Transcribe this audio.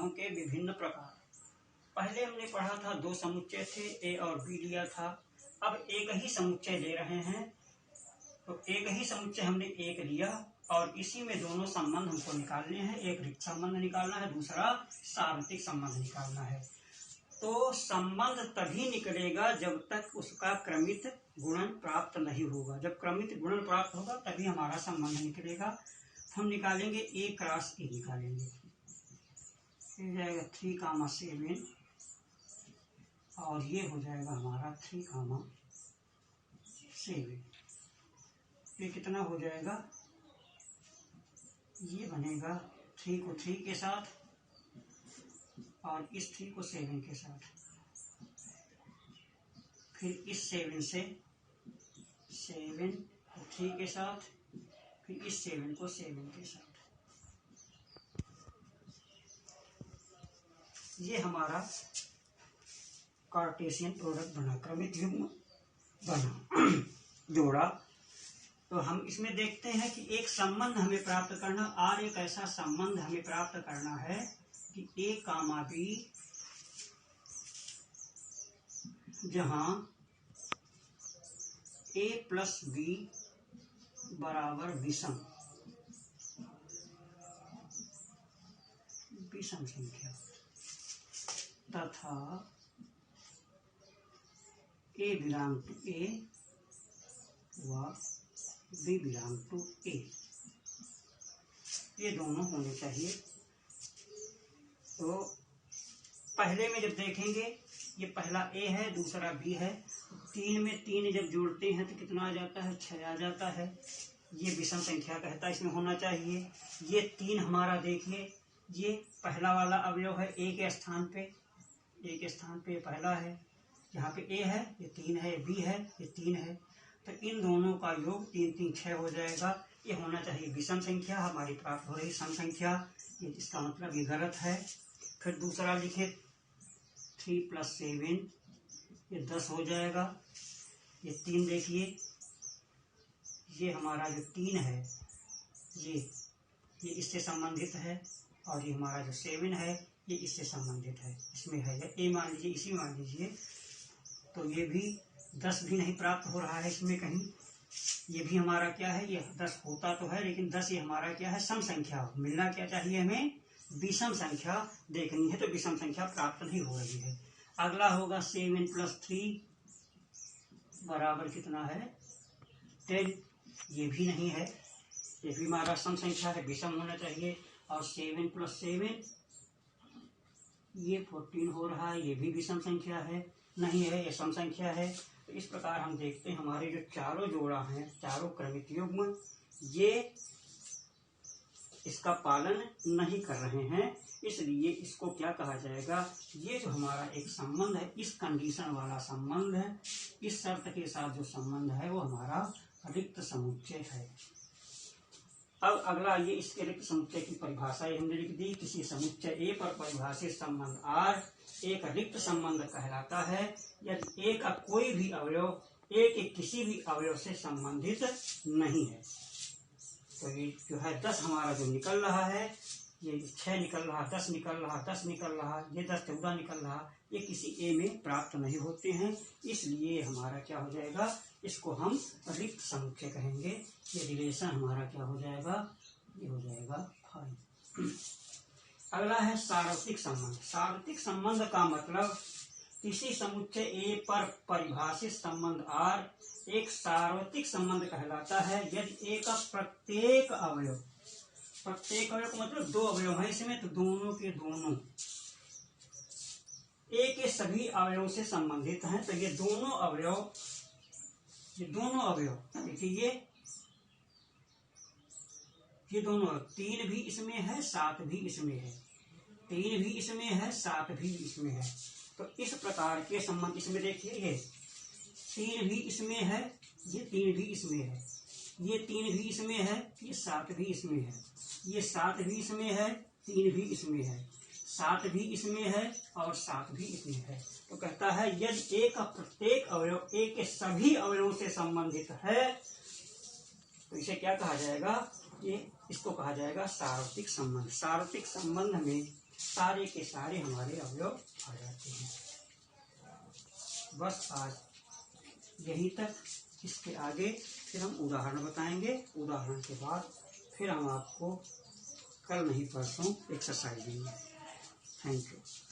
संबंधों के विभिन्न प्रकार। पहले हमने पढ़ा था दो समुच्चय थे, ए और बी लिया था। अब एक ही समुच्चय ले रहे हैं, तो एक ही समुच्चय हमने एक लिया और इसी में दोनों संबंध हमको निकालने हैं। एक रिक्त संबंध निकालना है, दूसरा सार्वत्रिक संबंध निकालना है। तो संबंध तभी निकलेगा जब तक उसका क्रमित गुणन प्राप्त नहीं होगा। जब क्रमित गुणन प्राप्त होगा तभी हमारा संबंध निकलेगा। हम निकालेंगे ए क्रॉस ए निकालेंगे, ये जाएगा 3, 7 और ये हो जाएगा हमारा 3, 7। ये कितना हो जाएगा, ये बनेगा 3 को 3 के साथ और इस 3 को 7 के साथ, फिर इस 7 से 7 को 3 के साथ, फिर इस 7 को 7 के साथ। ये हमारा कार्टेशियन प्रोडक्ट बना, क्रमित युग्म बना, जोड़ा। तो हम इसमें देखते हैं कि एक संबंध हमें प्राप्त करना, और एक ऐसा संबंध हमें प्राप्त करना है कि ए कामा बी जहां ए प्लस बी बराबर विषम संख्या तथा ए बिलोंग टू ए व बी बिलोंग टू ए, ये दोनों होने चाहिए। तो पहले में जब देखेंगे ये पहला ए है, दूसरा बी है, 3 में 3 जब जोड़ते हैं तो कितना आ जाता है, 6 आ जाता है। ये विषम संख्या कहता है, इसमें होना चाहिए। ये 3 हमारा देखिए, ये पहला वाला अवयव है ए के स्थान पे पहला है, यहाँ पे ए है, ये 3 है, बी है, ये 3 है। तो इन दोनों का योग 3, 3, 6 हो जाएगा। ये होना चाहिए विषम संख्या, हमारी प्राप्त हो रही सम संख्या, ये इसका मतलब ये गलत है। फिर दूसरा लिखे 3 + 7, ये 10 हो जाएगा। ये 3 देखिए, ये हमारा जो 3 है ये इससे संबंधित है, और ये हमारा जो 7 है ये इससे संबंधित है, इसमें है ए मान लीजिए, इसी मान लीजिए। तो ये भी 10 भी नहीं प्राप्त हो रहा है इसमें कहीं। ये भी हमारा क्या है, ये 10 होता तो है, लेकिन 10 ये हमारा क्या है, सम संख्या। मिलना क्या चाहिए हमें, विषम संख्या देखनी है, तो विषम संख्या प्राप्त नहीं हो रही है। अगला होगा 7 + 3 बराबर कितना है, 10। ये भी नहीं है, ये भी हमारा सम संख्या है, विषम होना चाहिए। और 7 + 7 ये 14 हो रहा है, ये भी विषम संख्या है, नहीं है, ये सम संख्या है। तो इस प्रकार हम देखते हैं हमारे जो चारों जोड़ा हैं, चारों क्रमिक युग्म, ये इसका पालन नहीं कर रहे हैं, इसलिए इसको क्या कहा जाएगा, ये जो हमारा एक संबंध है, इस कंडीशन वाला संबंध है, इस शर्त के साथ जो संबंध है वो हमारा रिक्त समुच्चय है। अब अगला ये इसके रिक्त समुच्चय की परिभाषा ये हमने लिख दी। किसी समुच्चय ए पर परिभाषित संबंध आर एक रिक्त संबंध कहलाता है यदि ए का कोई भी अवयव ए के किसी भी अवयव से संबंधित नहीं है। तो ये जो है 10 हमारा जो निकल रहा है, ये 6 निकल रहा, 10 निकल रहा, 10 निकल रहा, ये 10, 14 निकल रहा, ये किसी ए में प्राप्त नहीं होते हैं, इसलिए हमारा क्या हो जाएगा, इसको हम रिक्त समुच्चय कहेंगे। ये रिलेशन हमारा क्या हो जाएगा, ये हो जाएगा 5। अगला है सार्वत्रिक संबंध। सार्वत्रिक संबंध का मतलब किसी समुच्चय ए पर परिभाषित संबंध आर एक सार्वत्रिक संबंध कहलाता है यदि ए का प्रत्येक अवयव का मतलब 2 अवयव है इसमें, तो दोनों के दोनों ए के सभी अवयवों से संबंधित हैं। तो ये दोनों अवयव देखिए, ये दोनों 3 भी इसमें है, 7 भी इसमें है, 3 भी इसमें है, 7 भी इसमें है। तो इस प्रकार के संबंध इसमें देखिए, ये 3 भी इसमें है, ये 3 भी इसमें है, ये 3 भी इसमें है, ये 7 भी इसमें है, ये 7 भी इसमें है, 3 भी इसमें है, 7 भी इसमें है और 7 भी इसमें है। तो कहता है यदि ए का प्रत्येक अवयव ए के सभी अवयवों से संबंधित है तो इसे क्या कहा जाएगा, ये इसको कहा जाएगा सार्वत्रिक संबंध। सार्वत्रिक संबंध में सारे के सारे हमारे अवयव आ जाते हैं। बस आज यहीं तक। इसके आगे फिर हम उदाहरण बताएंगे। उदाहरण के बाद फिर हम आपको कल नहीं परसों एक्सरसाइज देंगे। Thank you.